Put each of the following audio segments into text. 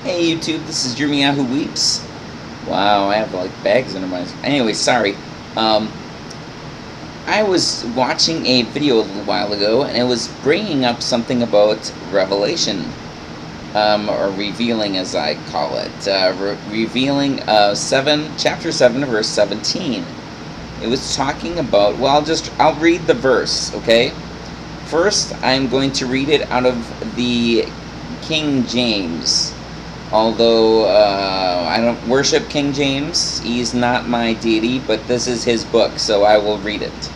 Hey YouTube, this is Yahoo Weeps. Wow, I have like bags under my... Anyway, sorry. I was watching a video a little while ago, and it was bringing up something about Revelation, or revealing, as I call it. Revealing chapter 7, verse 17. It was talking about... Well, I'll read the verse, okay? First, I'm going to read it out of the King James. Although I don't worship King James, he's not my deity, but this is his book, so I will read it.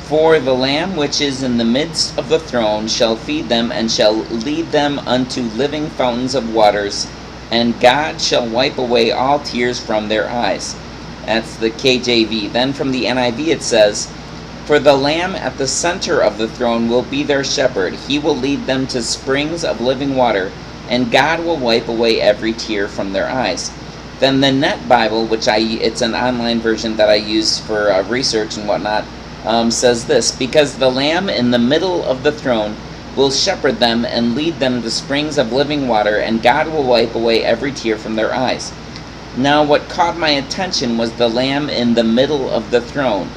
For the Lamb which is in the midst of the throne shall feed them, and shall lead them unto living fountains of waters, and God shall wipe away all tears from their eyes. That's the KJV. Then from the NIV it says, For the Lamb at the center of the throne will be their shepherd. He will lead them to springs of living water, and God will wipe away every tear from their eyes. Then the Net Bible, which it's an online version that I use for research and whatnot, says this, Because the Lamb in the middle of the throne will shepherd them and lead them to springs of living water, and God will wipe away every tear from their eyes. Now what caught my attention was the Lamb in the middle of the throne.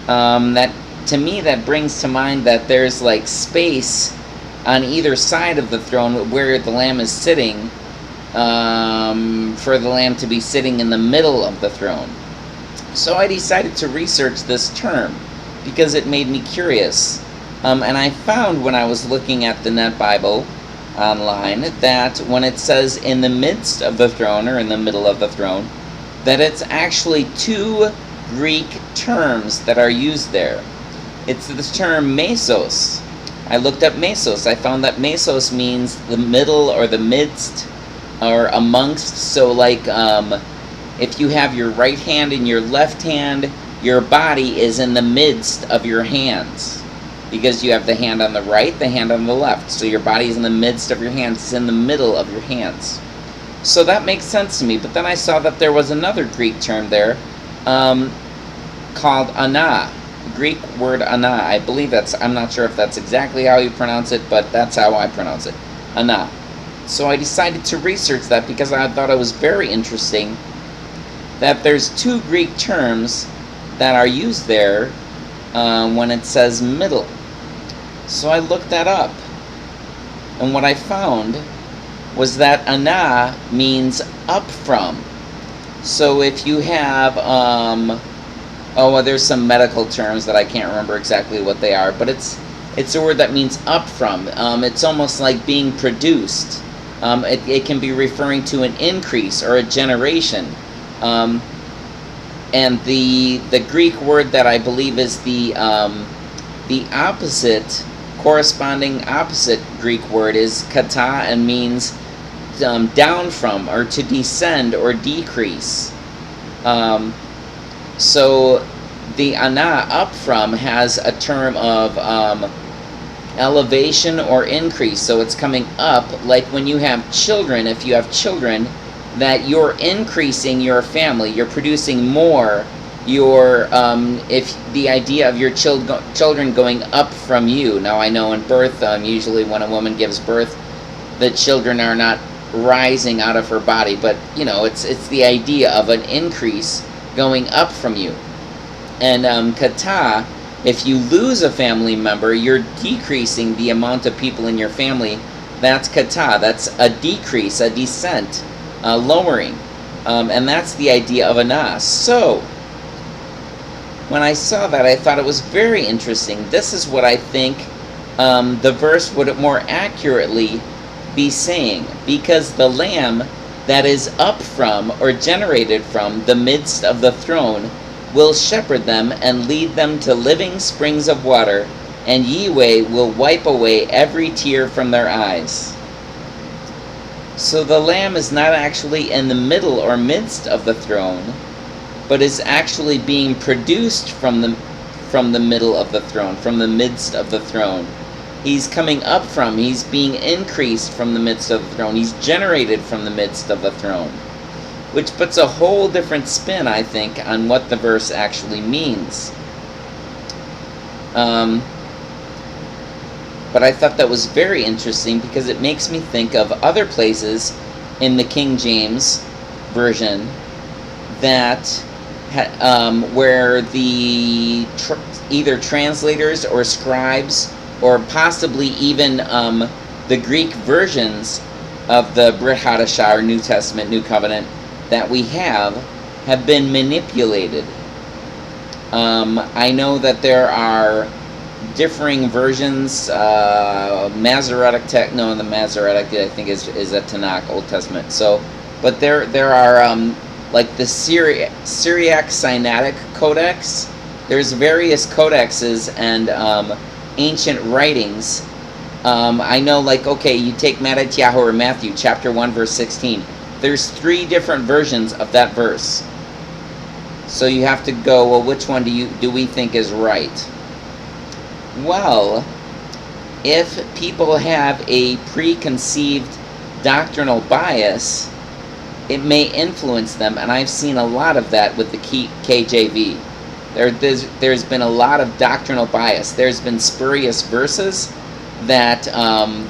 That, to me, that brings to mind that there's like space on either side of the throne where the Lamb is sitting, for the Lamb to be sitting in the middle of the throne. So I decided to research this term because it made me curious. And I found when I was looking at the Net Bible online that when it says in the midst of the throne, or in the middle of the throne, that it's actually two Greek terms that are used there. It's the term mesos. I looked up mesos. I found that mesos means the middle or the midst or amongst. So like if you have your right hand in your left hand, your body is in the midst of your hands. Because you have the hand on the right, the hand on the left. So your body is in the midst of your hands. It's in the middle of your hands. So that makes sense to me. But then I saw that there was another Greek term there called ana. Greek word ana. I believe I'm not sure if that's exactly how you pronounce it, but that's how I pronounce it. Ana. So I decided to research that because I thought it was very interesting that there's two Greek terms that are used there when it says middle. So I looked that up. And what I found was that ana means up from. So if you have there's some medical terms that I can't remember exactly what they are, but it's a word that means up from. It's almost like being produced. It can be referring to an increase or a generation. And the Greek word that I believe is the corresponding opposite Greek word is kata, and means down from, or to descend or decrease. So the ana, up from, has a term of elevation or increase. So it's coming up, like when you have children. If you have children, that you're increasing your family, you're producing more. If the idea of your children going up from you. Now I know in birth, usually when a woman gives birth, the children are not rising out of her body, but it's the idea of an increase going up from you. And kata, if you lose a family member, you're decreasing the amount of people in your family. That's kata. That's a decrease, a descent, a lowering. And that's the idea of ana. So when I saw that, I thought it was very interesting. This is what I think the verse would more accurately be saying. Because the Lamb that is up from, or generated from, the midst of the throne will shepherd them and lead them to living springs of water, and Yahweh will wipe away every tear from their eyes. So the Lamb is not actually in the middle or midst of the throne, but is actually being produced from the middle of the throne, from the midst of the throne. He's coming up from, he's being increased from the midst of the throne. He's generated from the midst of the throne. Which puts a whole different spin, I think, on what the verse actually means. But I thought that was very interesting because it makes me think of other places in the King James version that where the either translators or scribes or possibly even the Greek versions of the Brit Hadashah or New Testament, New Covenant that we have been manipulated. I know that there are differing versions. Masoretic text, no, the Masoretic I think is a Tanakh, Old Testament. So, but there are like the Syriac Sinaitic Codex. There's various codexes and ancient writings. I know, like, okay, you take Mattatyahu or Matthew, chapter 1, verse 16. There's 3 different versions of that verse. So you have to go, well, which one do we think is right? Well, if people have a preconceived doctrinal bias, it may influence them, and I've seen a lot of that with the KJV. There's been a lot of doctrinal bias. There's been spurious verses that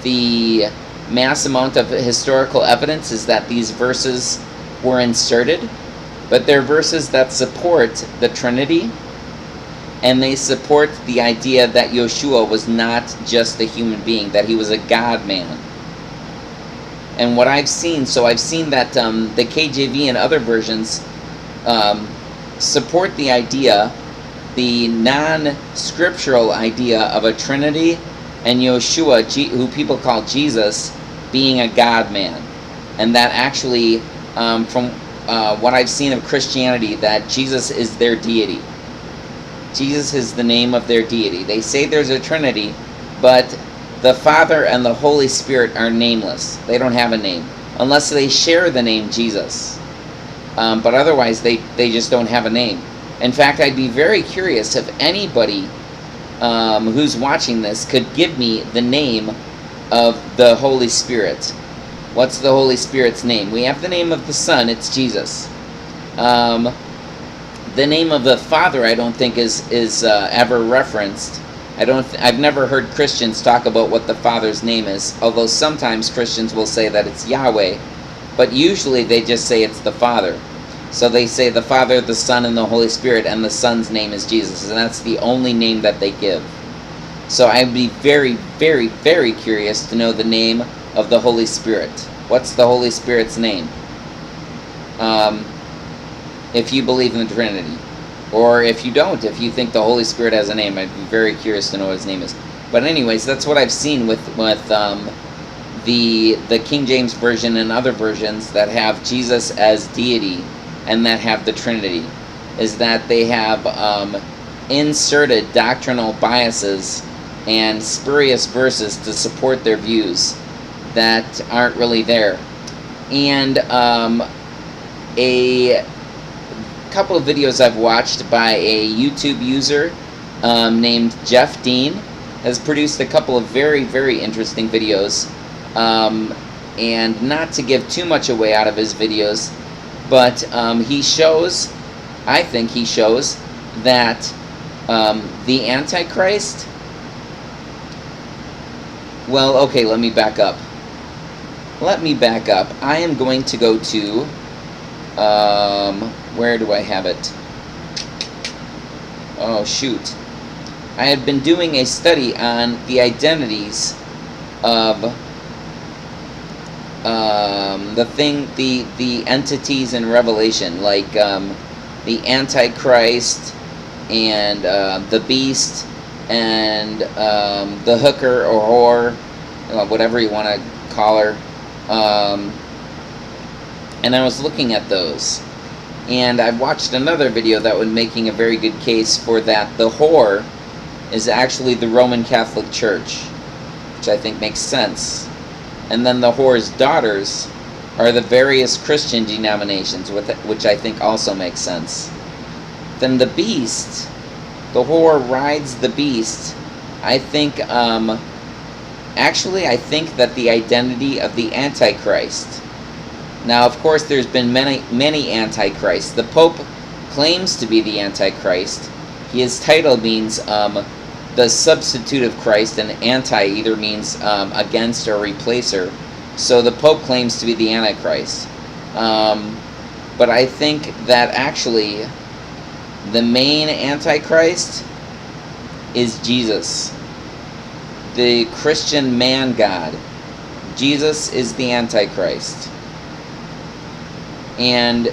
the mass amount of historical evidence is that these verses were inserted, but they're verses that support the Trinity, and they support the idea that Yeshua was not just a human being, that he was a God-man. And what I've seen, so I've seen that the KJV and other versions support the idea, the non-scriptural idea of a Trinity and Yeshua, who people call Jesus, being a God-man. And that actually, from what I've seen of Christianity, that Jesus is their deity. Jesus is the name of their deity. They say there's a Trinity, but the Father and the Holy Spirit are nameless. They don't have a name, unless they share the name Jesus. But otherwise, they just don't have a name. In fact, I'd be very curious if anybody who's watching this could give me the name of the Holy Spirit. What's the Holy Spirit's name? We have the name of the Son. It's Jesus. The name of the Father, I don't think is ever referenced. I've never heard Christians talk about what the Father's name is, although sometimes Christians will say that it's Yahweh, but usually they just say it's the Father. So they say the Father, the Son, and the Holy Spirit, and the Son's name is Jesus, and that's the only name that they give. So I'd be very, very, very curious to know the name of the Holy Spirit. What's the Holy Spirit's name? If you believe in the Trinity. Or if you don't, if you think the Holy Spirit has a name, I'd be very curious to know what his name is. But anyways, that's what I've seen with the King James Version and other versions that have Jesus as deity and that have the Trinity, is that they have inserted doctrinal biases and spurious verses to support their views that aren't really there. And a couple of videos I've watched by a YouTube user named Jeff Dean has produced a couple of very, very interesting videos. And not to give too much away out of his videos, but he shows, I think he shows, that the Antichrist, well, okay, let me back up. I am going to go to, where do I have it? Oh, shoot. I have been doing a study on the identities of the entities in Revelation, like the Antichrist and the beast and the hooker or whore, whatever you want to call her. And I was looking at those, and I watched another video that was making a very good case for that. The whore is actually the Roman Catholic Church, which I think makes sense. And then the whore's daughters are the various Christian denominations, which I think also makes sense. Then the beast, the whore rides the beast. I think, actually, I think that the identity of the Antichrist. Now, of course, there's been many Antichrists. The Pope claims to be the Antichrist. His title means the substitute of Christ, and anti either means against or replacer. So the Pope claims to be the Antichrist. But I think that actually the main Antichrist is Jesus, the Christian man God. Jesus is the Antichrist. And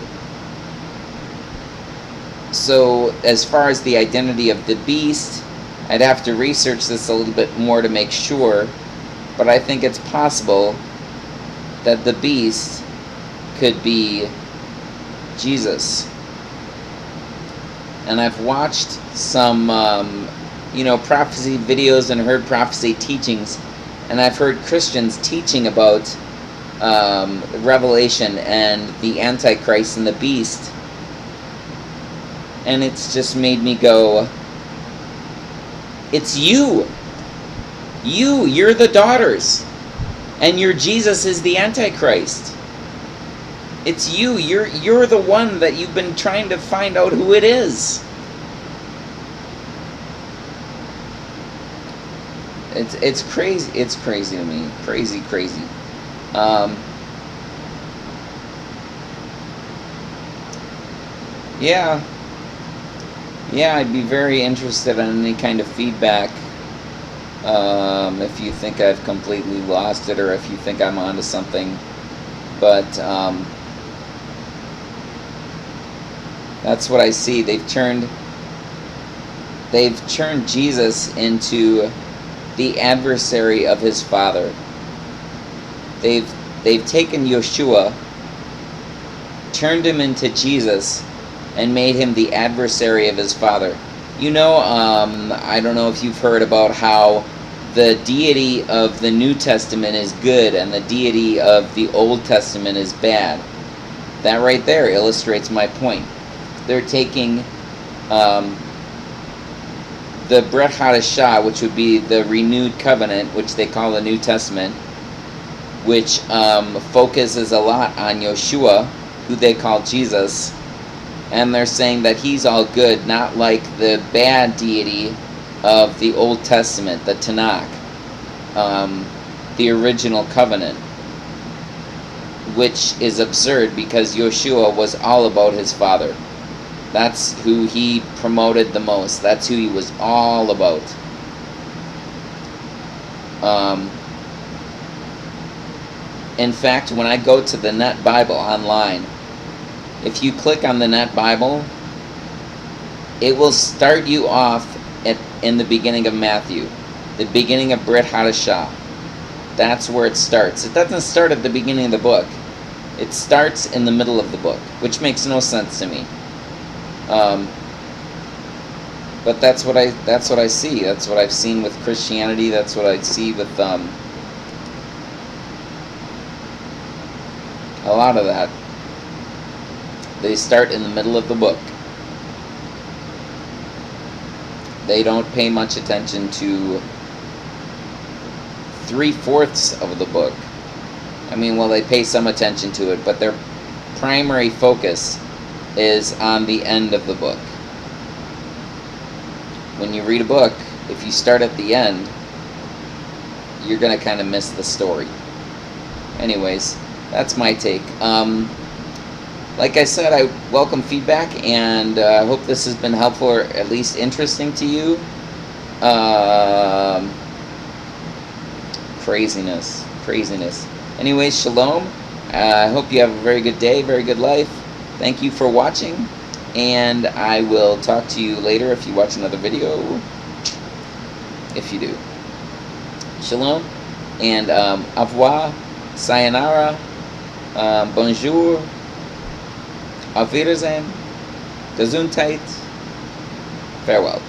so as far as the identity of the beast, I'd have to research this a little bit more to make sure, but I think it's possible that the beast could be Jesus. And I've watched some prophecy videos and heard prophecy teachings, and I've heard Christians teaching about Revelation and the Antichrist and the beast, and it's just made me go, it's you. You're the daughters, and your Jesus is the Antichrist. It's you. You're the one that you've been trying to find out who it is. It's crazy. It's crazy to me. Crazy. Yeah, I'd be very interested in any kind of feedback. If you think I've completely lost it, or if you think I'm onto something. But that's what I see. They've turned Jesus into the adversary of his Father. They've taken Yeshua, turned him into Jesus, and made him the adversary of his Father. I don't know if you've heard about how the deity of the New Testament is good and the deity of the Old Testament is bad. That right there illustrates my point. They're taking the Brit Hadashah, which would be the renewed covenant, which they call the New Testament, which focuses a lot on Yeshua, who they call Jesus, and they're saying that he's all good, not like the bad deity of the Old Testament, the Tanakh, the original covenant, which is absurd because Yeshua was all about his Father. That's who he promoted the most. That's who he was all about. In fact, when I go to the Net Bible online, if you click on the Net Bible, it will start you off in the beginning of Matthew, the beginning of Brit Hadashah. That's where it starts. It doesn't start at the beginning of the book. It starts in the middle of the book, which makes no sense to me. But that's what I see. That's what I've seen with Christianity. That's what I see with a lot of that. They start in the middle of the book. They don't pay much attention to 3/4 of the book. They pay some attention to it, but their primary focus is on the end of the book. When you read a book, if you start at the end, you're going to kind of miss the story. Anyways, that's my take. Like I said, I welcome feedback, and I hope this has been helpful or at least interesting to you. Craziness. Anyways, shalom. I hope you have a very good day, very good life. Thank you for watching, and I will talk to you later if you watch another video. If you do. Shalom, and au revoir, sayonara, bonjour, auf Wiedersehen, Gesundheit, farewell.